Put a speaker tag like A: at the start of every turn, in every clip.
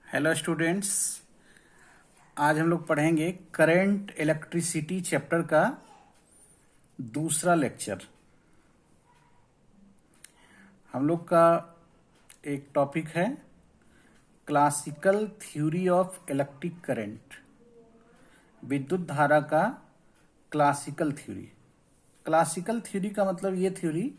A: Hello students. आज हम लोग पढ़ेंगे करंट इलेक्ट्रिसिटी चैप्टर का दूसरा लेक्चर। हम लोग का एक टॉपिक है classical theory of electric current, विद्युत धारा का क्लासिकल थ्योरी। क्लासिकल थ्योरी का मतलब ये थ्योरी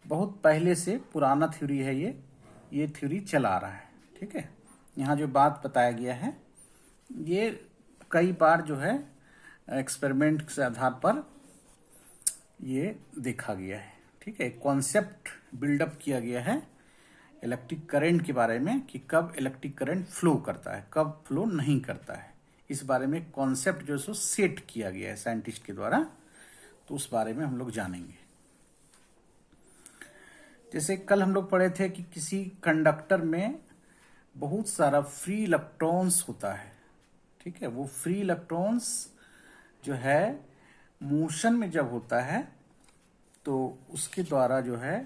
A: बहुत पहले से पुराना थ्योरी है। ये थ्योरी चला रहा है। ठीक है, यहाँ जो बात बताया गया है ये कई बार जो है एक्सपेरिमेंट के आधार पर ये देखा गया है। ठीक है, कॉन्सेप्ट बिल्डअप किया गया है इलेक्ट्रिक करंट के बारे में कि कब इलेक्ट्रिक करंट फ्लो करता है, कब फ्लो नहीं करता है। इस बारे में कॉन्सेप्ट जो है सो सेट किया गया है साइंटिस्ट के द्वारा। तो उस बारे में हम लोग जानेंगे। जैसे कल हम लोग पढ़े थे कि किसी कंडक्टर में बहुत सारा फ्री इलेक्ट्रॉन्स होता है। ठीक है, वो फ्री इलेक्ट्रॉन्स जो है मोशन में जब होता है तो उसके द्वारा जो है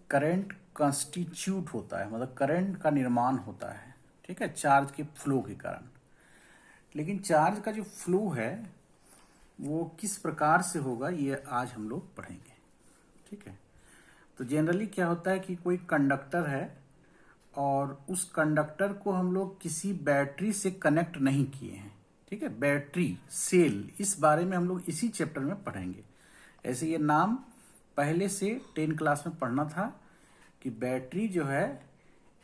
A: करंट कॉन्स्टिट्यूट होता है, मतलब करंट का निर्माण होता है। ठीक है, चार्ज के फ्लो के कारण। लेकिन चार्ज का जो फ्लो है वो किस प्रकार से होगा ये आज हम लोग पढ़ेंगे। ठीक है, तो जनरली क्या होता है कि कोई कंडक्टर है और उस कंडक्टर को हम लोग किसी बैटरी से कनेक्ट नहीं किए हैं। ठीक है, बैटरी सेल, इस बारे में हम लोग इसी चैप्टर में पढ़ेंगे। ऐसे ये नाम पहले से 10 क्लास में पढ़ना था कि बैटरी जो है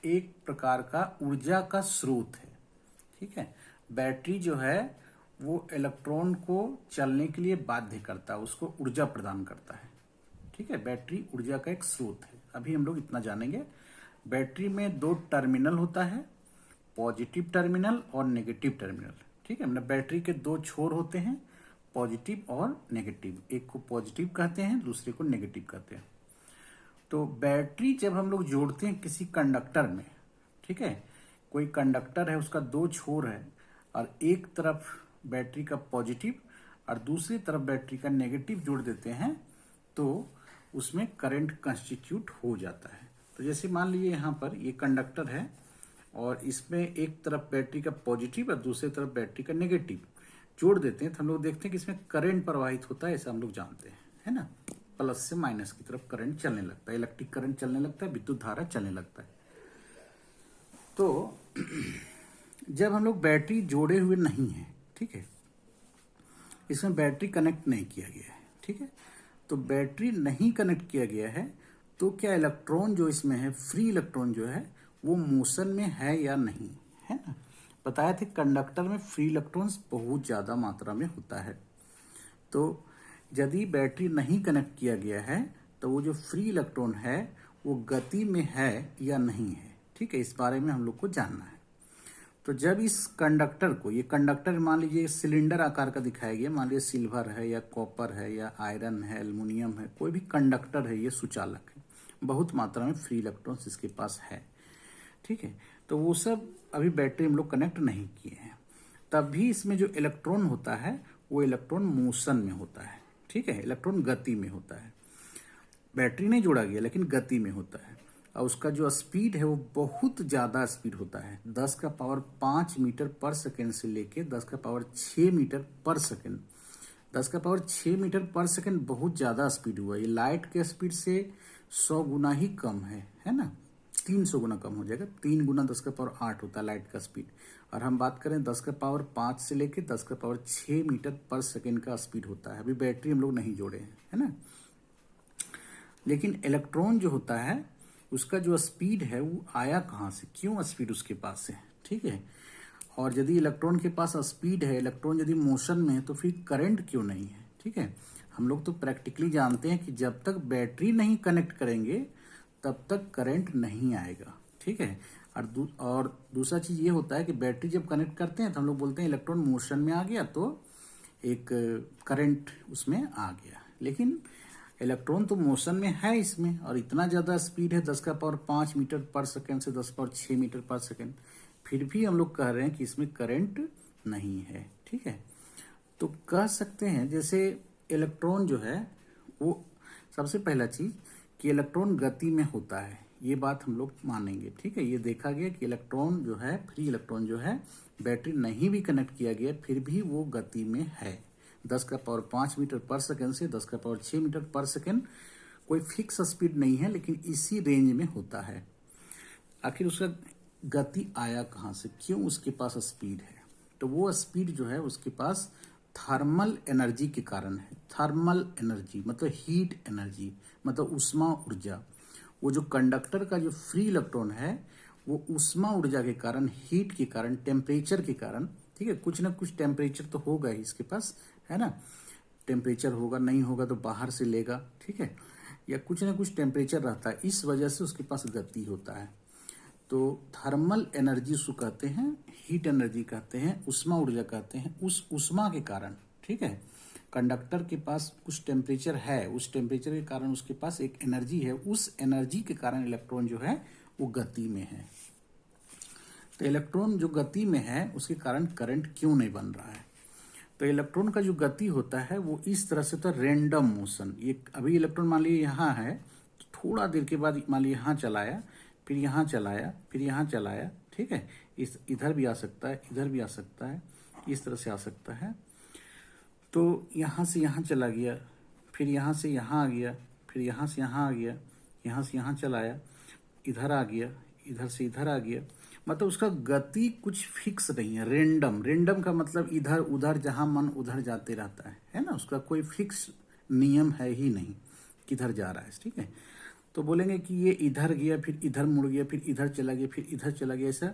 A: एक प्रकार का ऊर्जा का स्रोत है। ठीक है, बैटरी जो है वो इलेक्ट्रॉन को चलने के लिए बाध्य करता है, उसको ऊर्जा प्रदान करता है। ठीक है, बैटरी ऊर्जा का एक स्रोत है। अभी हम लोग इतना जानेंगे। बैटरी में दो टर्मिनल होता है, पॉजिटिव टर्मिनल और नेगेटिव टर्मिनल। ठीक है, मतलब बैटरी के दो छोर होते हैं, पॉजिटिव और नेगेटिव। एक को पॉजिटिव कहते हैं, दूसरे को नेगेटिव कहते हैं। तो बैटरी जब हम लोग जोड़ते हैं किसी कंडक्टर में, ठीक है, कोई कंडक्टर है उसका दो छोर है और एक तरफ बैटरी का पॉजिटिव और दूसरी तरफ बैटरी का नेगेटिव जोड़ देते हैं तो उसमें करंट कंस्टिट्यूट हो जाता है। तो जैसे मान लीजिए यहाँ पर ये कंडक्टर है और इसमें एक तरफ बैटरी का पॉजिटिव और दूसरी तरफ बैटरी का नेगेटिव जोड़ देते हैं तो हम लोग देखते हैं कि इसमें करंट प्रवाहित होता है। ऐसा हम लोग जानते हैं, है ना। प्लस से माइनस की तरफ करंट चलने लगता है, इलेक्ट्रिक करंट चलने लगता है, विद्युत धारा चलने लगता है। तो जब हम लोग बैटरी जोड़े हुए नहीं है, ठीक है, इसमें बैटरी कनेक्ट नहीं किया गया है, ठीक है, तो बैटरी नहीं कनेक्ट किया गया है तो क्या इलेक्ट्रॉन जो इसमें है, फ्री इलेक्ट्रॉन जो है वो मोशन में है या नहीं, है ना। बताया थे कंडक्टर में फ्री इलेक्ट्रॉन्स बहुत ज्यादा मात्रा में होता है। तो यदि बैटरी नहीं कनेक्ट किया गया है तो वो जो फ्री इलेक्ट्रॉन है वो गति में है या नहीं है। ठीक है, इस बारे में हम लोग को जानना है। तो जब इस कंडक्टर को, ये कंडक्टर मान लीजिए सिलेंडर आकार का दिखाया गया, मान लीजिए सिल्वर है या कॉपर है या आयरन है, एल्युमिनियम है, कोई भी कंडक्टर है, ये सुचालक है, बहुत मात्रा में फ्री इलेक्ट्रॉन्स इसके पास है। ठीक है, तो वो सब अभी बैटरी हम लोग कनेक्ट नहीं किए हैं। तब भी इसमें जो इलेक्ट्रॉन होता है वो इलेक्ट्रॉन मोशन में होता है। ठीक है, इलेक्ट्रॉन गति में होता है, बैटरी नहीं जोड़ा गया लेकिन गति में होता है। और उसका जो स्पीड है वो बहुत ज़्यादा स्पीड होता है, 10 का पावर 5 मीटर पर सेकेंड से लेके 10 का पावर 6 मीटर पर सेकेंड। 10 का पावर 6 मीटर पर सेकेंड बहुत ज़्यादा स्पीड हुआ। ये लाइट के स्पीड से 100 गुना ही कम है ना, 300 गुना कम हो जाएगा। 3 गुना 10 का पावर 8 होता है लाइट का स्पीड। और हम बात करें 10 का पावर 5 से लेके 10 का पावर 6 मीटर पर सेकेंड का स्पीड होता है। अभी बैटरी हम लोग नहीं जोड़े हैं, है ना। लेकिन इलेक्ट्रॉन जो होता है उसका जो स्पीड है वो आया कहाँ से, क्यों स्पीड उसके पास है। ठीक है, और यदि इलेक्ट्रॉन के पास स्पीड है, इलेक्ट्रॉन यदि मोशन में है तो फिर करंट क्यों नहीं है। ठीक है, हम लोग तो प्रैक्टिकली जानते हैं कि जब तक बैटरी नहीं कनेक्ट करेंगे तब तक करंट नहीं आएगा। ठीक है, और दूसरा चीज ये होता है कि बैटरी जब कनेक्ट करते हैं तो हम लोग बोलते हैं इलेक्ट्रॉन मोशन में आ गया तो एक करंट उसमें आ गया। लेकिन इलेक्ट्रॉन तो मोशन में है इसमें, और इतना ज्यादा स्पीड है 10 का पावर 5 मीटर पर सेकेंड से 10 पावर 6 मीटर पर सेकेंड, फिर भी हम लोग कह रहे हैं कि इसमें करंट नहीं है। ठीक है, तो कह सकते हैं जैसे इलेक्ट्रॉन जो है वो, सबसे पहला चीज कि इलेक्ट्रॉन गति में होता है, ये बात हम लोग मानेंगे, ठीक है। ये देखा गया कि इलेक्ट्रॉन जो है, फ्री इलेक्ट्रॉन जो है, बैटरी नहीं भी कनेक्ट किया गया फिर भी वो गति में है। 10⁵ मीटर पर सेकेंड से 10⁶ मीटर पर सेकेंड, कोई फिक्स स्पीड नहीं है, लेकिन इसी रेंज में होता है। आखिर उसका गति आया कहाँ से, क्यों उसके पास स्पीड है? तो वो स्पीड जो है उसके पास थर्मल एनर्जी के कारण है। थर्मल एनर्जी मतलब हीट एनर्जी, मतलब ऊष्मा ऊर्जा। वो जो कंडक्टर का जो फ्री इलेक्ट्रॉन है वो ऊष्मा ऊर्जा के कारण, हीट के कारण, टेम्परेचर के कारण, ठीक है, कुछ ना कुछ टेम्परेचर तो होगा ही इसके पास, है ना। टेम्परेचर होगा, नहीं होगा तो बाहर से लेगा, ठीक है, या कुछ ना कुछ टेम्परेचर रहता है, इस वजह से उसके पास गति होता है। तो थर्मल एनर्जी उसको कहते हैं, हीट एनर्जी कहते हैं, ऊष्मा ऊर्जा कहते हैं। उस ऊष्मा के कारण, ठीक है, कंडक्टर के पास कुछ टेम्परेचर है, उस टेम्परेचर के कारण उसके पास एक एनर्जी है, उस एनर्जी के कारण इलेक्ट्रॉन जो है वो गति में है। तो इलेक्ट्रॉन जो गति में है उसके कारण करंट क्यों नहीं बन रहा है? तो इलेक्ट्रॉन का जो गति होता है वो इस तरह से होता है, रैंडम मोशन। ये अभी इलेक्ट्रॉन मान लीजिए यहाँ है, थोड़ा देर के बाद मान लीजिए यहाँ चलाया, फिर यहाँ चलाया, फिर यहाँ चलाया, ठीक है, इस इधर भी आ सकता है, इधर भी आ सकता है, इस तरह से आ सकता है। तो यहाँ से यहाँ चला गया, फिर यहाँ से यहाँ आ गया, फिर यहाँ से यहाँ आ गया, यहाँ से यहाँ चलाया, इधर आ गया, इधर से इधर आ गया। मतलब उसका गति कुछ फिक्स नहीं है, रेंडम। रेंडम का मतलब इधर उधर जहाँ मन उधर जाते रहता है ना। उसका कोई फिक्स नियम है ही नहीं किधर जा रहा है, ठीक है। तो बोलेंगे कि ये इधर गया, फिर इधर मुड़ गया, फिर इधर चला गया, फिर इधर चला गया, ऐसा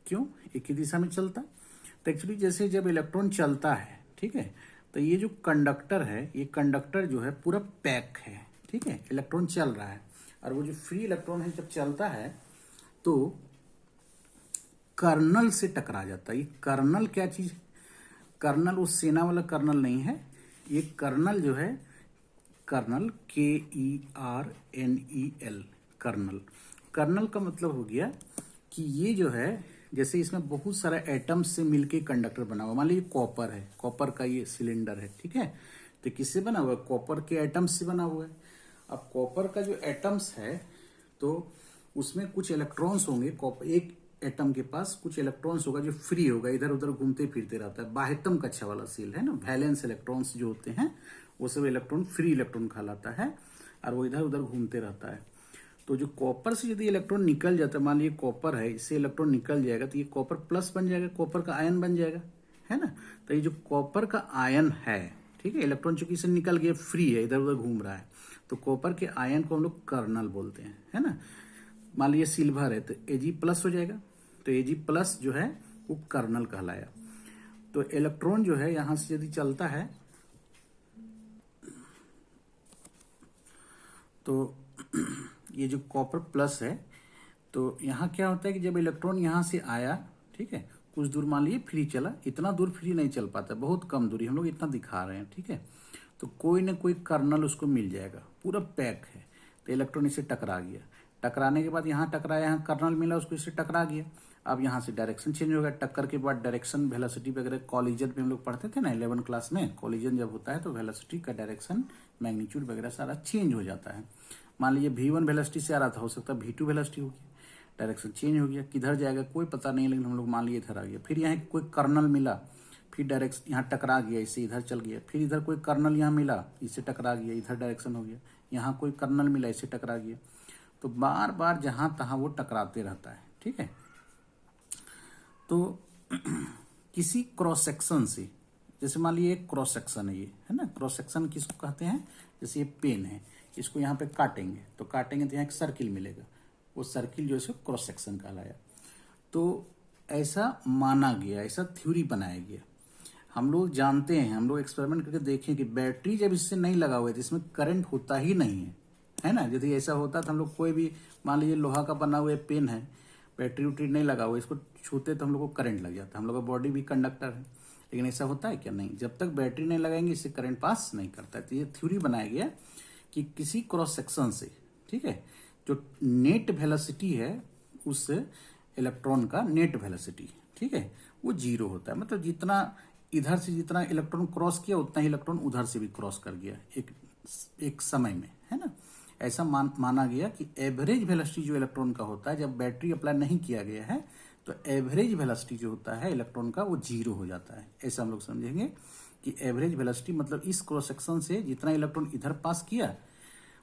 A: क्यों? एक ही दिशा में चलता। तो एक्चुअली जैसे जब इलेक्ट्रॉन चलता है, ठीक है, तो ये जो कंडक्टर है, ये कंडक्टर जो है पूरा पैक है, ठीक है, इलेक्ट्रॉन चल रहा है। और वो जो फ्री इलेक्ट्रॉन है जब चलता है तो कर्नल से टकरा जाता है। ये कर्नल क्या चीज? कर्नल वो सेना वाला कर्नल नहीं है, ये कर्नल जो है, कर्नल KERNEL, कर्नल। कर्नल का मतलब हो गया कि ये जो है, जैसे इसमें बहुत सारा एटम्स से मिलके कंडक्टर बना हुआ। मान लीजिए कॉपर है, कॉपर का ये सिलेंडर है, ठीक है, तो किससे बना हुआ है? कॉपर के एटम्स से बना हुआ है। अब कॉपर का जो एटम्स है तो उसमें कुछ इलेक्ट्रॉन्स होंगे, एक एटम के पास कुछ इलेक्ट्रॉन्स होगा जो फ्री होगा, इधर उधर घूमते फिरते रहता है। बाह्यतम कक्षा वाला सेल है ना, वैलेंस इलेक्ट्रॉन्स जो होते हैं वो सब इलेक्ट्रॉन फ्री इलेक्ट्रॉन कहलाता है, और वो इधर उधर घूमते रहता है। तो जो कॉपर से यदि इलेक्ट्रॉन निकल जाता है, मान लीजिए कॉपर है, इससे इलेक्ट्रॉन निकल जाएगा तो ये कॉपर प्लस बन जाएगा, कॉपर का आयन बन जाएगा, है ना। तो ये जो कॉपर का आयन है, ठीक है, इलेक्ट्रॉन चूंकि इससे निकल गया, फ्री है, इधर उधर घूम रहा है, तो कॉपर के आयन को हम लोग कर्नल बोलते हैं, है ना। मान लीजिए सिल्वर है तो Ag+ हो जाएगा, तो Ag+ जो है वो कर्नल कहलाया। तो इलेक्ट्रॉन जो है यहां से यदि चलता है तो ये जो कॉपर प्लस है, तो यहाँ क्या होता है कि जब इलेक्ट्रॉन यहाँ से आया, ठीक है, कुछ दूर मान लीजिए फ्री चला, इतना दूर फ्री नहीं चल पाता, बहुत कम दूरी, हम लोग इतना दिखा रहे हैं, ठीक है, तो कोई ना कोई कर्नल उसको मिल जाएगा, पूरा पैक है। तो इलेक्ट्रॉन इससे टकरा गया, टकराने के बाद यहाँ टकराया, यहाँ कर्नल मिला, उसको इससे टकरा गया। अब यहाँ से डायरेक्शन चेंज हो गया, टक्कर के बाद डायरेक्शन, वेलोसिटी वगैरह कॉलिजन में हम लोग पढ़ते थे ना 11 क्लास में, कॉलिजन जब होता है तो वेलोसिटी का डायरेक्शन, मैग्नीट्यूड वगैरह सारा चेंज हो जाता है। मान लीजिए V1 वेलोसिटी से आ रहा था, हो सकता है V2 वेलोसिटी हो गया, डायरेक्शन चेंज हो गया, किधर जाएगा कोई पता नहीं, लेकिन हम लोग मान लिए इधर आ गया। फिर यहाँ कोई कर्नल मिला, फिर डायरेक्शन यहाँ टकरा गया, इससे इधर चल गया, फिर इधर कोई कर्नल यहाँ मिला, इससे टकरा गया, इधर डायरेक्शन हो गया, यहाँ कोई कर्नल मिला, इससे टकरा गया। तो बार बार जहाँ तहाँ वो टकराते रहता है, ठीक है। तो किसी क्रॉस सेक्शन से, जैसे मान लीजिए एक क्रॉस सेक्शन है, ये है ना, क्रॉस सेक्शन किसको कहते हैं? जैसे ये पेन है, इसको यहाँ पे काटेंगे तो यहाँ एक सर्किल मिलेगा, वो सर्किल जो है क्रॉस सेक्शन कहलाया। तो ऐसा माना गया, ऐसा थ्योरी बनाया गया। हम लोग जानते हैं, हम लोग एक्सपेरिमेंट करके देखें कि बैटरी जब इससे नहीं लगा हुआ है तो इसमें करंट होता ही नहीं है ना। यदि ऐसा होता तो हम लोग कोई भी, मान लीजिए लोहा का बना हुआ पेन है, बैटरी उटरी नहीं लगा हुआ, इसको छूते तो हम लोग को करंट लग जाता है, हम लोग का बॉडी भी कंडक्टर है, लेकिन ऐसा होता है क्या? नहीं, जब तक बैटरी नहीं लगाएंगे इससे करंट पास नहीं करता है। तो ये थ्योरी बनाया गया कि किसी क्रॉस सेक्शन से, ठीक है, जो नेट वेलोसिटी है उस इलेक्ट्रॉन का नेट वेलोसिटी, ठीक है, वो 0 होता है। मतलब जितना इधर से जितना इलेक्ट्रॉन क्रॉस किया उतना ही इलेक्ट्रॉन उधर से भी क्रॉस कर गया एक समय में, है ना। ऐसा माना गया कि एवरेज वेलोसिटी जो इलेक्ट्रॉन का होता है, जब बैटरी अप्लाई नहीं किया गया है तो एवरेज वेलोसिटी जो होता है इलेक्ट्रॉन का वो 0 हो जाता है। ऐसा हम लोग समझेंगे कि एवरेज वेलोसिटी मतलब इस क्रॉस सेक्शन से जितना इलेक्ट्रॉन इधर पास किया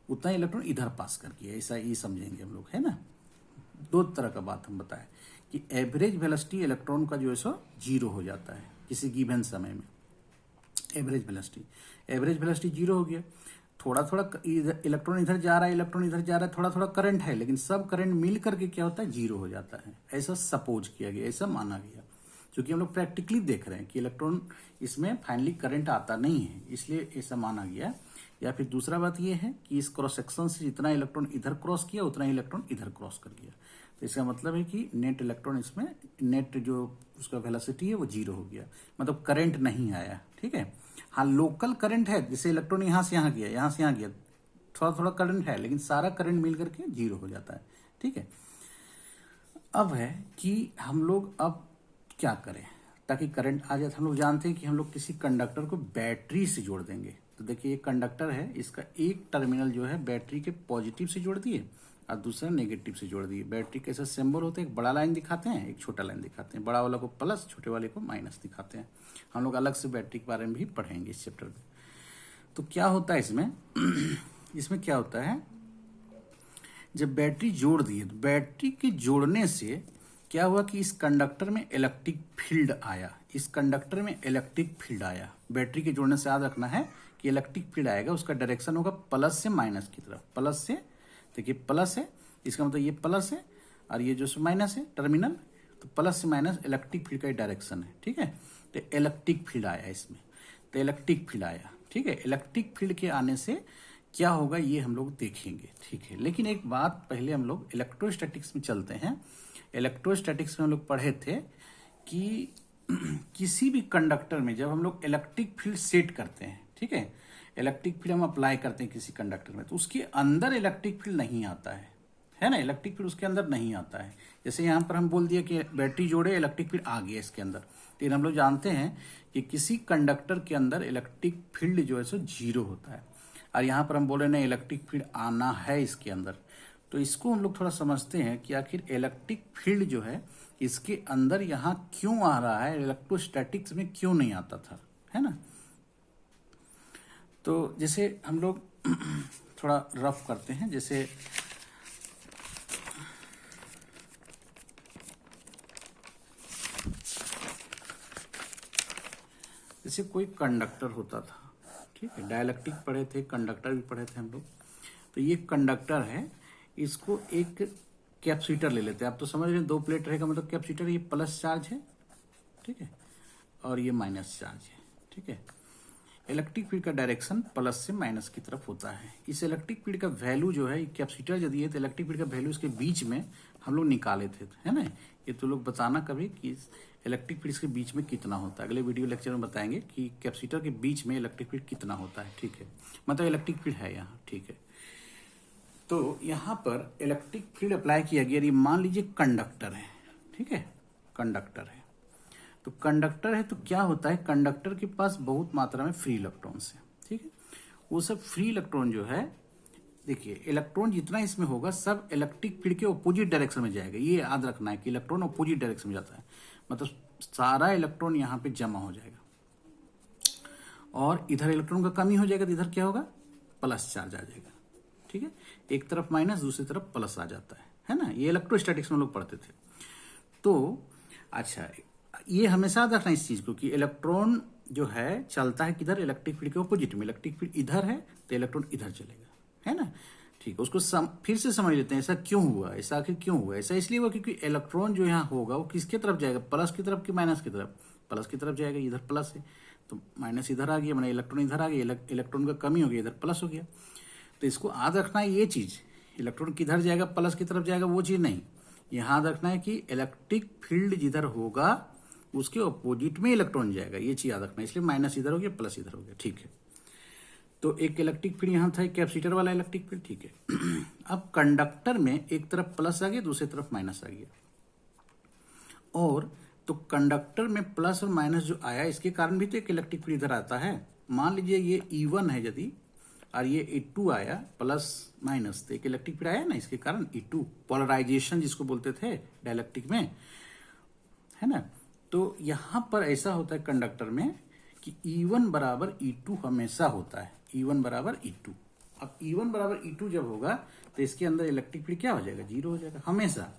A: उतना इलेक्ट्रॉन इधर पास कर किया, ऐसा ये समझेंगे हम लोग, है ना। दो तरह का बात हम बताएं कि एवरेज वेलोसिटी इलेक्ट्रॉन का जो है सो 0 हो जाता है किसी गिवन समय में। एवरेज वेलोसिटी 0 हो गया। थोड़ा थोड़ा इलेक्ट्रॉन इधर जा रहा है, इलेक्ट्रॉन इधर जा रहा है, थोड़ा थोड़ा करंट है, लेकिन सब करंट मिल करके क्या होता है 0 हो जाता है। ऐसा सपोज किया गया, ऐसा माना गया, क्योंकि हम लोग प्रैक्टिकली देख रहे हैं कि इलेक्ट्रॉन इसमें फाइनली करंट आता नहीं है, इसलिए ऐसा माना गया। या फिर दूसरा बात यह है कि इस क्रॉस सेक्शन से जितना इलेक्ट्रॉन इधर क्रॉस किया उतना ही इलेक्ट्रॉन इधर क्रॉस कर गया, तो इसका मतलब है कि नेट इलेक्ट्रॉन इसमें नेट जो उसका वेलोसिटी है वो 0 हो गया, मतलब करंट नहीं आया। ठीक है, हाँ लोकल करंट है, जैसे इलेक्ट्रॉन यहाँ से यहाँ गया, यहाँ से यहाँ गया, थोड़ा थोड़ा करंट है, लेकिन सारा करंट मिल करके 0 हो जाता है। ठीक है, अब है कि हम लोग अब क्या करें ताकि करंट आ जाए। तो हम लोग जानते हैं कि हम लोग किसी कंडक्टर को बैटरी से जोड़ देंगे। तो देखिए एक कंडक्टर है, इसका एक टर्मिनल जो है बैटरी के पॉजिटिव से जोड़ दिए और दूसरा नेगेटिव से जोड़ दिए। बैटरी कैसा सिंबल होते हैं, एक बड़ा लाइन दिखाते हैं, एक छोटा लाइन दिखाते हैं, बड़ा वाला को प्लस, छोटे वाले को माइनस दिखाते हैं। हम लोग अलग से बैटरी के बारे में भी पढ़ेंगे इस चैप्टर में। तो क्या होता है इसमें इसमें क्या होता है, जब बैटरी जोड़ दिए तो बैटरी के जोड़ने से क्या हुआ कि इस कंडक्टर में इलेक्ट्रिक फील्ड आया, इस कंडक्टर में इलेक्ट्रिक फील्ड आया। बैटरी के जोड़ने से याद रखना है कि इलेक्ट्रिक फील्ड आएगा, उसका डायरेक्शन होगा प्लस से माइनस की तरफ। प्लस से, देखिए प्लस है, इसका मतलब ये प्लस है और ये जो माइनस है टर्मिनल, तो प्लस से माइनस इलेक्ट्रिक फील्ड का डायरेक्शन है। ठीक है, तो इलेक्ट्रिक फील्ड आया इसमें, तो इलेक्ट्रिक फील्ड आया। ठीक है, इलेक्ट्रिक फील्ड के आने से क्या होगा ये हम लोग देखेंगे। ठीक है, लेकिन एक बात पहले हम लोग इलेक्ट्रोस्टैटिक्स में चलते हैं। इलेक्ट्रोस्टैटिक्स में हम लोग पढ़े थे कि किसी भी कंडक्टर में जब हम लोग इलेक्ट्रिक फील्ड सेट करते हैं, ठीक है, इलेक्ट्रिक फील्ड हम अप्लाई करते हैं किसी कंडक्टर में, तो उसके अंदर इलेक्ट्रिक फील्ड नहीं आता है ना, इलेक्ट्रिक फील्ड उसके अंदर नहीं आता है। जैसे यहाँ पर हम बोल दिया कि बैटरी जोड़े, इलेक्ट्रिक फील्ड आ गया इसके अंदर, लेकिन हम लोग जानते हैं कि किसी कंडक्टर के अंदर इलेक्ट्रिक फील्ड जो है सो 0 होता है। और यहाँ पर हम बोल रहे हैं इलेक्ट्रिक फील्ड आना है इसके अंदर, तो इसको हम लोग थोड़ा समझते हैं कि आखिर इलेक्ट्रिक फील्ड जो है इसके अंदर यहाँ क्यों आ रहा है, इलेक्ट्रोस्टैटिक्स में क्यों नहीं आता था, है ना। तो जैसे हम लोग थोड़ा रफ करते हैं, जैसे कोई कंडक्टर होता था, ठीक है, डाइलेक्ट्रिक पढ़े थे, कंडक्टर भी पढ़े थे हम लोग। तो ये कंडक्टर है, इसको एक कैपेसिटर ले लेते हैं। आप तो समझ रहे हैं, 2 प्लेट रहेगा मतलब कैपेसिटर, ये प्लस चार्ज है, ठीक है, और ये माइनस चार्ज है। ठीक है, इलेक्ट्रिक फील्ड का डायरेक्शन प्लस से माइनस की तरफ होता है। इस इलेक्ट्रिक फील्ड का वैल्यू जो है, कैपेसिटर यदि है तो इलेक्ट्रिक फील्ड का वैल्यू इसके बीच में हम लोग निकाले थे, है ना। ये तो लोग बताना कभी कि इलेक्ट्रिक फील्ड के बीच में कितना होता है, अगले वीडियो लेक्चर में बताएंगे कि कैपेसिटर के बीच में इलेक्ट्रिक फील्ड कितना होता है। ठीक है, मतलब इलेक्ट्रिक फील्ड है यहाँ। ठीक है, तो यहाँ पर इलेक्ट्रिक फील्ड अप्लाई किया गया, ये मान लीजिए कंडक्टर है, ठीक है, कंडक्टर है। तो कंडक्टर है तो क्या होता है, कंडक्टर के पास बहुत मात्रा में फ्री इलेक्ट्रॉन्स है, ठीक है। वो सब फ्री इलेक्ट्रॉन जो है, देखिए इलेक्ट्रॉन जितना इसमें होगा सब इलेक्ट्रिक फील्ड के ऑपोजिट डायरेक्शन में जाएगा। ये याद रखना है कि इलेक्ट्रॉन ऑपोजिट डायरेक्शन में जाता है, मतलब सारा इलेक्ट्रॉन यहाँ पे जमा हो जाएगा और इधर इलेक्ट्रॉन का कमी हो जाएगा, तो इधर क्या होगा, प्लस चार्ज आ जाएगा। ठीक है, एक तरफ माइनस, दूसरी तरफ प्लस आ जाता है ना। ये इलेक्ट्रोस्टैटिक्स में लोग पढ़ते थे। तो अच्छा, ये हमेशा याद रखना इस चीज को कि इलेक्ट्रॉन जो है चलता है किधर, इलेक्ट्रिक फील्ड के ऑपोजिट में। इलेक्ट्रिक फील्ड इधर है तो इलेक्ट्रॉन इधर चलेगा, है ना। ठीक है, उसको फिर से समझ लेते हैं, ऐसा क्यों हुआ, ऐसा आखिर क्यों हुआ। ऐसा इसलिए हुआ क्योंकि इलेक्ट्रॉन जो यहाँ होगा वो किसके तरफ जाएगा, प्लस की तरफ कि माइनस की तरफ, प्लस की तरफ जाएगा। इधर प्लस है तो माइनस इधर आ गया, मैंने इलेक्ट्रॉन इधर आ गया, इलेक्ट्रॉन का कमी हो गया, इधर प्लस हो गया। तो इसको याद रखना है ये चीज, इलेक्ट्रॉन किधर जाएगा, प्लस की तरफ जाएगा, वो चीज नहीं। यहाँ याद रखना है कि इलेक्ट्रिक फील्ड जिधर होगा उसके ऑपोजिट में इलेक्ट्रॉन जाएगा, ये चीज याद रखना है। इसलिए माइनस इधर हो गया, प्लस इधर हो गया। ठीक है, तो एक इलेक्ट्रिक फील्ड यहाँ था, कैपेसिटर वाला इलेक्ट्रिक फील्ड। ठीक है, अब कंडक्टर में एक तरफ प्लस आ गया, दूसरी तरफ माइनस आ गया, और तो कंडक्टर में प्लस और माइनस जो आया इसके कारण भी तो एक इलेक्ट्रिक फील्ड इधर आता है। मान लीजिए ये E1 है यदि, और ये E2 आया प्लस माइनस, तो एक इलेक्ट्रिक फील्ड आया ना इसके कारण E2, पोलराइजेशन जिसको बोलते थे डाइलेक्ट्रिक में, है ना। तो यहां पर ऐसा होता है कंडक्टर में कि E1 बराबर E2 हमेशा होता है, E1 बराबर E2। अब E1 बराबर E2 जब होगा तो इसके अंदर इलेक्ट्रिक फील्ड क्या हो जाएगा, जीरो हो जाएगा हमेशा।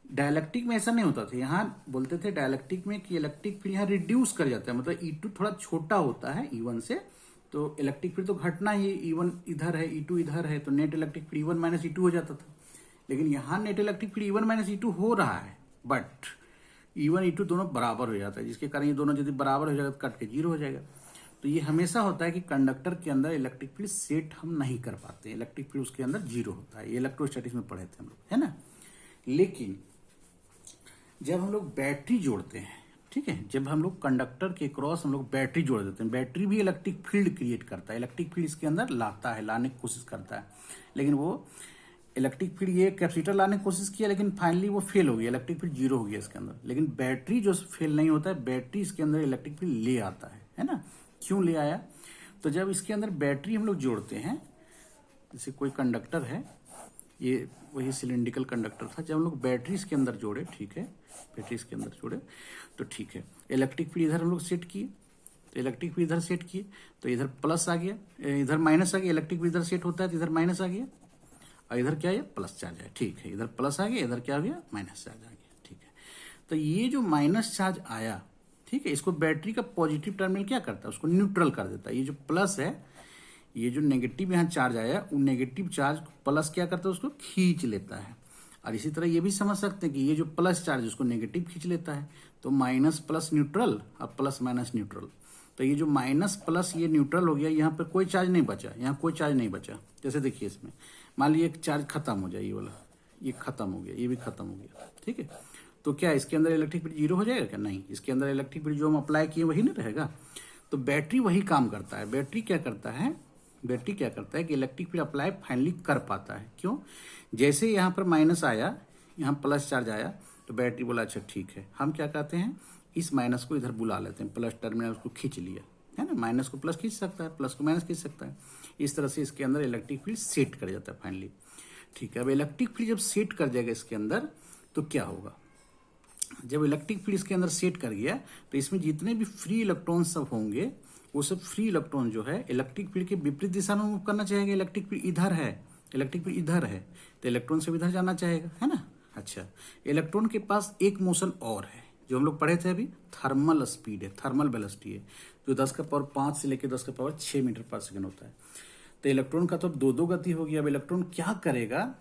A: डायलेक्ट्रिक में ऐसा नहीं होता था, यहाँ बोलते थे डायलेक्ट्रिक में कि इलेक्ट्रिक फील्ड यहाँ रिड्यूस कर जाता है, मतलब E2 थोड़ा छोटा होता है E1 से, तो इलेक्ट्रिक फील्ड तो घटना ही, E1 इधर है E2 इधर है, तो net electric field E1 minus E2 हो जाता था। लेकिन यहाँ net electric field E1 minus E2 हो रहा है, बट E1 E2 दोनों बराबर हो जाता है, जिसके कारण ये दोनों यदि बराबर हो जाएगा तो कट के जीरो हो जाएगा। तो ये हमेशा होता है कि कंडक्टर के अंदर इलेक्ट्रिक फील्ड सेट हम नहीं कर पाते, इलेक्ट्रिक फील्ड उसके अंदर जीरो होता है, ये इलेक्ट्रोस्टैटिक्स में पढ़े थे हम लोग, है ना। लेकिन जब हम लोग बैटरी जोड़ते हैं, ठीक है, जब हम लोग कंडक्टर के क्रॉस हम लोग बैटरी जोड़ देते हैं, बैटरी भी इलेक्ट्रिक फील्ड क्रिएट करता है, इलेक्ट्रिक फील्ड इसके अंदर लाता है, लाने की कोशिश करता है। लेकिन वो इलेक्ट्रिक फील्ड ये कैपेसिटर लाने की कोशिश किया, लेकिन फाइनली वो फेल हो गया, इलेक्ट्रिक फील्ड जीरो हो गया इसके अंदर। लेकिन बैटरी जो फेल नहीं होता है, बैटरी इसके अंदर इलेक्ट्रिक फील्ड ले आता है ना। क्यों ले आया, तो जब इसके अंदर बैटरी हम लोग जोड़ते हैं, जैसे कोई कंडक्टर है, ये वही सिलिंड्रिकल कंडक्टर था, जब हम लोग बैटरी इसके अंदर जोड़े, ठीक है, बैटरी इसके अंदर जोड़े तो ठीक है, इलेक्ट्रिक फील्ड इधर हम लोग सेट किए, तो इलेक्ट्रिक फील्ड इधर सेट किए तो इधर प्लस आ गया, इधर माइनस आ गया, इलेक्ट्रिक फील्ड इधर सेट होता है तो इधर माइनस आ गया, और इधर क्या है, प्लस चार्ज है, ठीक है, इधर प्लस आ गया, इधर क्या आ गया, माइनस चार्ज आ गया, ठीक है। तो ये जो माइनस चार्ज आया, ठीक है, इसको बैटरी का पॉजिटिव टर्मिनल क्या करता है, उसको न्यूट्रल कर देता है। ये जो प्लस है, ये जो नेगेटिव यहाँ चार्ज आया, वो नेगेटिव चार्ज प्लस क्या करता है, उसको खींच लेता है। और इसी तरह ये भी समझ सकते हैं कि ये जो प्लस चार्ज उसको नेगेटिव खींच लेता है, तो माइनस प्लस न्यूट्रल और प्लस माइनस न्यूट्रल। तो ये जो माइनस प्लस ये न्यूट्रल हो गया, यहाँ पर कोई चार्ज नहीं बचा, यहाँ कोई चार्ज नहीं बचा। जैसे देखिए इसमें मान लीजिए एक चार्ज खत्म हो जाए, ये वाला, ये खत्म हो गया, ये भी खत्म हो गया, ठीक है। तो क्या इसके अंदर इलेक्ट्रिक फील्ड जीरो हो जाएगा क्या, नहीं, इसके अंदर इलेक्ट्रिक फील्ड जो हम अप्लाई किए वही ना रहेगा। तो बैटरी वही काम करता है, बैटरी क्या करता है, बैटरी क्या करता है कि इलेक्ट्रिक फील्ड अप्लाई फाइनली कर पाता है। क्यों, जैसे यहाँ पर माइनस आया, यहाँ प्लस चार्ज आया, तो बैटरी बोला अच्छा ठीक है, हम क्या कहते हैं, इस माइनस को इधर बुला लेते हैं, प्लस टर्मिनल उसको खींच लिया, है ना, माइनस को प्लस खींच सकता है, प्लस को माइनस खींच सकता है। इस तरह से इसके अंदर इलेक्ट्रिक फील्ड सेट कर जाता है फाइनली, ठीक है। अब इलेक्ट्रिक फील्ड जब सेट कर जाएगा इसके अंदर, तो क्या होगा, जब इलेक्ट्रिक फील्ड इसके अंदर सेट कर गया, तो इसमें जितने भी फ्री इलेक्ट्रॉन सब होंगे, वो सब फ्री इलेक्ट्रॉन जो है इलेक्ट्रिक फील्ड के विपरीत दिशा में मूव करना चाहेगा। इलेक्ट्रिक फील्ड इधर है, इलेक्ट्रिक फील्ड इधर है, तो इलेक्ट्रॉन सब इधर जाना चाहेगा, है ना। अच्छा, इलेक्ट्रॉन के पास एक मोशन और है, जो हम लोग पढ़े थे अभी, थर्मल स्पीड है, थर्मल वेलोसिटी है, जो 10⁻5 से लेकर 10⁻6 मीटर पर सेकेंड होता है। तो इलेक्ट्रॉन का तो दो गति होगी। अब इलेक्ट्रॉन क्या करेगा,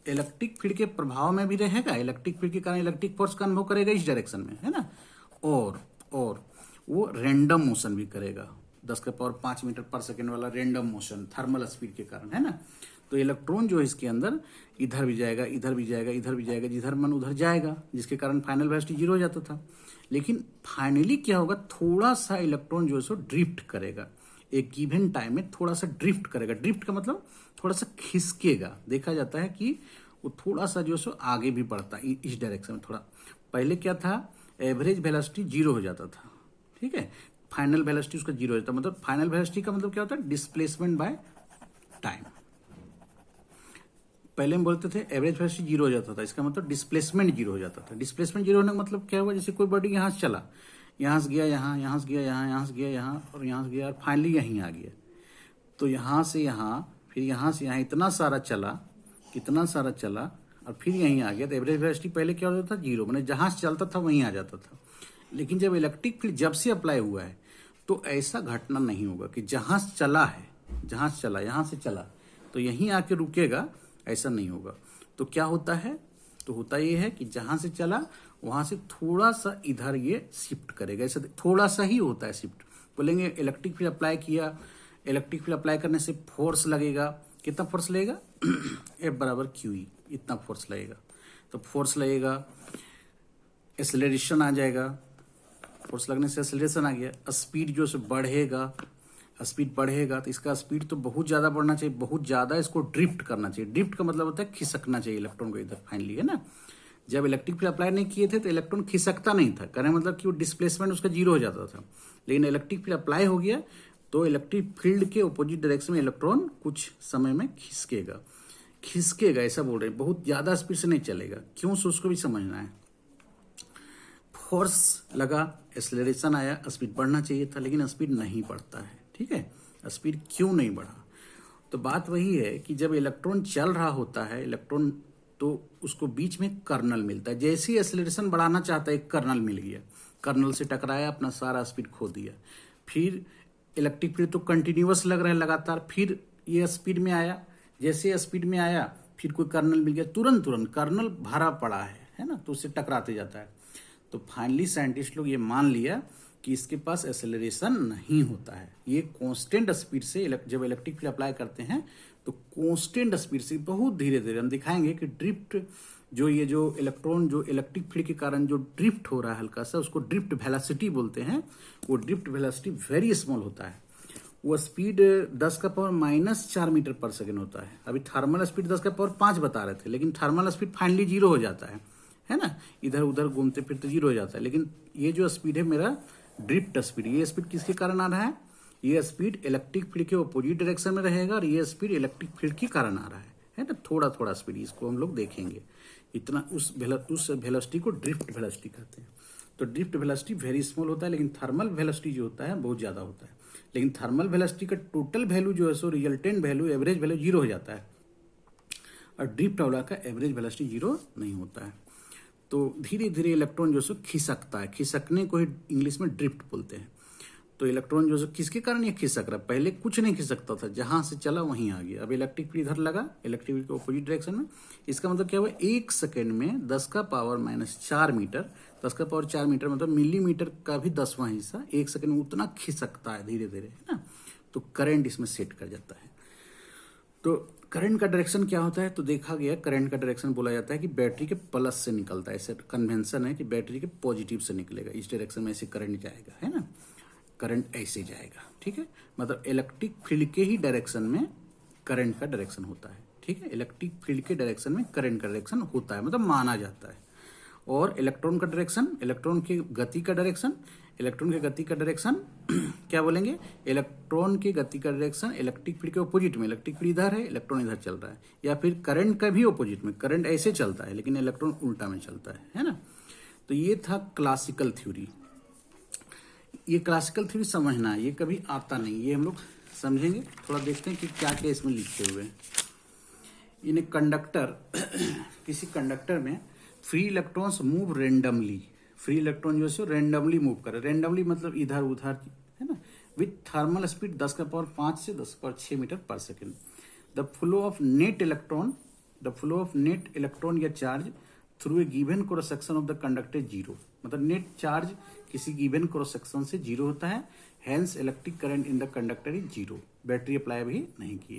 A: इलेक्ट्रिक फील्ड के प्रभाव में भी रहेगा, इलेक्ट्रिक फील्ड के कारण इलेक्ट्रिक फोर्स का अनुभव करेगा इस डायरेक्शन में, है ना, और वो रैंडम मोशन भी करेगा, 10⁻5 मीटर पर सेकेंड वाला रैंडम मोशन थर्मल स्पीड के कारण, है ना। तो इलेक्ट्रॉन जो है इसके अंदर इधर भी जाएगा, इधर भी जाएगा, इधर भी जाएगा, जिधर मन उधर जाएगा, जिसके कारण फाइनल वेलोसिटी जीरो हो जाता था। लेकिन फाइनली क्या होगा, थोड़ा सा इलेक्ट्रॉन जो है सो ड्रिफ्ट करेगा, एक गिवन टाइम में थोड़ा सा ड्रिफ्ट करेगा। ड्रिफ्ट का मतलब थोड़ा सा खिसकेगा, देखा जाता है कि वो थोड़ा सा जो है सो आगे भी बढ़ता है इस डायरेक्शन में। थोड़ा पहले क्या था, एवरेज वेलोसिटी जीरो हो जाता था, ठीक है, फाइनल वेलोसिटी उसका जीरो हो जाता, मतलब फाइनल वेलोसिटी का मतलब क्या होता है, डिस्प्लेसमेंट बाय टाइम। पहले हम बोलते थे एवरेज वेलोसिटी जीरो हो जाता था, इसका मतलब डिस्प्लेसमेंट जीरो हो जाता था। डिस्प्लेसमेंट जीरो होने का मतलब क्या हुआ, जैसे कोई बॉडी यहाँ से चला, यहाँ से गया यहाँ, यहाँ से गया यहाँ, यहाँ से गया यहाँ, और यहाँ से गया और फाइनली यहीं आ गया। तो यहाँ से यहाँ, फिर यहाँ से यहाँ, इतना सारा चला, कितना सारा चला, और फिर यहीं आ गया। तो एवरेज वेलोसिटी पहले क्या होता था, जीरो, मैंने जहाँ से चलता था वहीं आ जाता था। लेकिन जब इलेक्ट्रिक फील्ड जब से अप्लाई हुआ है, तो ऐसा घटना नहीं होगा कि जहाँ से चला है, जहाँ से चला, यहाँ से चला तो यहीं आके रुकेगा, ऐसा नहीं होगा। तो क्या होता है, तो होता ये है कि जहां से चला वहां से थोड़ा सा इधर ये शिफ्ट करेगा, ऐसा थोड़ा सा ही होता है शिफ्ट। बोलेंगे इलेक्ट्रिक फील्ड अप्लाई किया, इलेक्ट्रिक फील्ड अप्लाई करने से फोर्स लगेगा, कितना फोर्स लगेगा, F बराबर QE, इतना फोर्स लगेगा। तो फोर्स लगेगा, एक्सेलरेशन आ जाएगा, फोर्स लगने से एक्सेलरेशन आ गया, स्पीड जो से बढ़ेगा, स्पीड बढ़ेगा, तो इसका स्पीड तो बहुत ज्यादा बढ़ना चाहिए, बहुत ज्यादा इसको ड्रिफ्ट करना चाहिए। ड्रिफ्ट का मतलब होता है खिसकना चाहिए इलेक्ट्रॉन को इधर फाइनली, है ना। जब इलेक्ट्रिक फील्ड अप्लाई नहीं किए थे तो इलेक्ट्रॉन खिसकता नहीं था, कहने मतलब कि वो डिस्प्लेसमेंट उसका जीरो हो जाता था। लेकिन इलेक्ट्रिक फील्ड अप्लाई हो गया तो इलेक्ट्रिक फील्ड के ऑपोजिट डायरेक्शन में इलेक्ट्रॉन कुछ समय में खिसकेगा ऐसा बोल रहे हैं, बहुत ज्यादा स्पीड से नहीं चलेगा। क्यों, सो उसको भी समझना है। फोर्स लगा, एक्सेलरेशन आया, स्पीड बढ़ना चाहिए था, लेकिन स्पीड नहीं बढ़ता है। ठीक है, स्पीड क्यों नहीं बढ़ा? तो बात वही है कि जब इलेक्ट्रॉन चल रहा होता है, इलेक्ट्रॉन तो उसको बीच में कर्नल मिलता है। जैसे ही एक्सेलरेशन बढ़ाना चाहता है, एक कर्नल मिल गया, कर्नल से टकराया, अपना सारा स्पीड खो दिया। फिर इलेक्ट्रिक फील्ड तो कंटिन्यूअस लग रहा है लगातार, फिर ये स्पीड में आया, जैसे स्पीड में आया फिर कोई कर्नल मिल गया, तुरंत कर्नल भरा पड़ा है ना, तो उससे टकराते जाता है। तो फाइनली साइंटिस्ट लोग ये मान लिया कि इसके पास एक्सेलरेशन नहीं होता है। ये कांस्टेंट स्पीड से जब इलेक्ट्रिक फील्ड अप्लाई करते हैं तो कांस्टेंट स्पीड से बहुत धीरे धीरे, हम दिखाएंगे कि ड्रिफ्ट जो ये जो इलेक्ट्रॉन जो इलेक्ट्रिक फील्ड के कारण जो ड्रिफ्ट हो रहा है हल्का सा, उसको ड्रिफ्ट वेलोसिटी बोलते हैं। वो ड्रिफ्ट वेलोसिटी वेरी स्मॉल होता है। वो स्पीड 10⁻⁻4 मीटर पर सेकेंड होता है। अभी थर्मल स्पीड 10⁻5 बता रहे थे, लेकिन थर्मल स्पीड फाइनली 0 हो जाता है ना, इधर उधर घूमते फिरते 0 हो जाता है। लेकिन ये जो स्पीड है मेरा ड्रिफ्ट स्पीड, ये स्पीड किसके कारण आ रहा है? ये स्पीड इलेक्ट्रिक फील्ड के अपोजिट डायरेक्शन में रहेगा, और ये स्पीड इलेक्ट्रिक फील्ड के कारण आ रहा है ना, थोड़ा थोड़ा स्पीड। इसको हम लोग देखेंगे। इतना उस वेलोसिटी को ड्रिफ्ट वेलोसिटी कहते हैं। तो ड्रिफ्ट वेलोसिटी वेरी स्मॉल होता है, लेकिन थर्मल वेलोसिटी जो होता है बहुत ज्यादा होता है। लेकिन थर्मल वेलोसिटी का टोटल वैल्यू जो है so resultant value, average value 0 हो जाता है, और ड्रिफ्ट वाला का एवरेज वेलोसिटी 0 नहीं होता है। तो धीरे धीरे इलेक्ट्रॉन जो सो खिसकता है, खिसकने को ही इंग्लिश में ड्रिफ्ट बोलते हैं। तो इलेक्ट्रॉन जो सो किसके कारण ये खिसक रहा है? पहले कुछ नहीं खिसकता था, जहां से चला वहीं आ गया। अब इलेक्ट्रिक फील्ड इधर लगा, इलेक्ट्रिक फील्ड के ऑपोजिट डायरेक्शन में। इसका मतलब क्या हुआ? 1 सेकेंड में 10⁻⁻4 मीटर, 10⁻4 मीटर मतलब मिलीमीटर का भी 10वां हिस्सा 1 सेकेंड में उतना खिसकता है धीरे धीरे, है ना। तो करंट इसमें सेट कर जाता है। तो करंट का डायरेक्शन क्या होता है? तो देखा गया करंट का डायरेक्शन बोला जाता है कि बैटरी के प्लस से निकलता है। ऐसे कन्वेंशन है कि बैटरी के पॉजिटिव से निकलेगा, इस डायरेक्शन में ऐसे करंट जाएगा, है ना, करंट ऐसे जाएगा। ठीक है, मतलब इलेक्ट्रिक फील्ड के ही डायरेक्शन में करंट का डायरेक्शन होता है। ठीक है, इलेक्ट्रिक फील्ड के डायरेक्शन में करंट का डायरेक्शन होता है, मतलब माना जाता है। और इलेक्ट्रॉन का डायरेक्शन, इलेक्ट्रॉन की गति का डायरेक्शन, इलेक्ट्रॉन की गति का डायरेक्शन क्या बोलेंगे? इलेक्ट्रॉन की गति का डायरेक्शन इलेक्ट्रिक फील्ड के ऑपोजिट में, इलेक्ट्रिक फील्ड इधर है, इलेक्ट्रॉन इधर चल रहा है। या फिर करंट का भी ऑपोजिट में, करंट ऐसे चलता है लेकिन इलेक्ट्रॉन उल्टा में चलता है ना। तो ये था क्लासिकल थ्योरी। ये क्लासिकल थ्योरी समझना, ये कभी आता नहीं, ये हम लोग समझेंगे। थोड़ा देखते हैं कि क्या क्या इसमें लिखे हुए हैं। इन कंडक्टर किसी कंडक्टर में free electrons move randomly, free electron जो है रेंडमली मूव करे। रेंडमली मतलब इधर उधर, है ना, विथ थर्मल स्पीड 10⁻5 से 10⁻6 meter per second. The flow of net electron या charge through a given cross section of the conductor 0, मतलब नेट चार्ज किसी गिवन क्रॉस सेक्शन से 0 होता है। Hence electric current in the conductor is 0। Battery apply भी नहीं किए।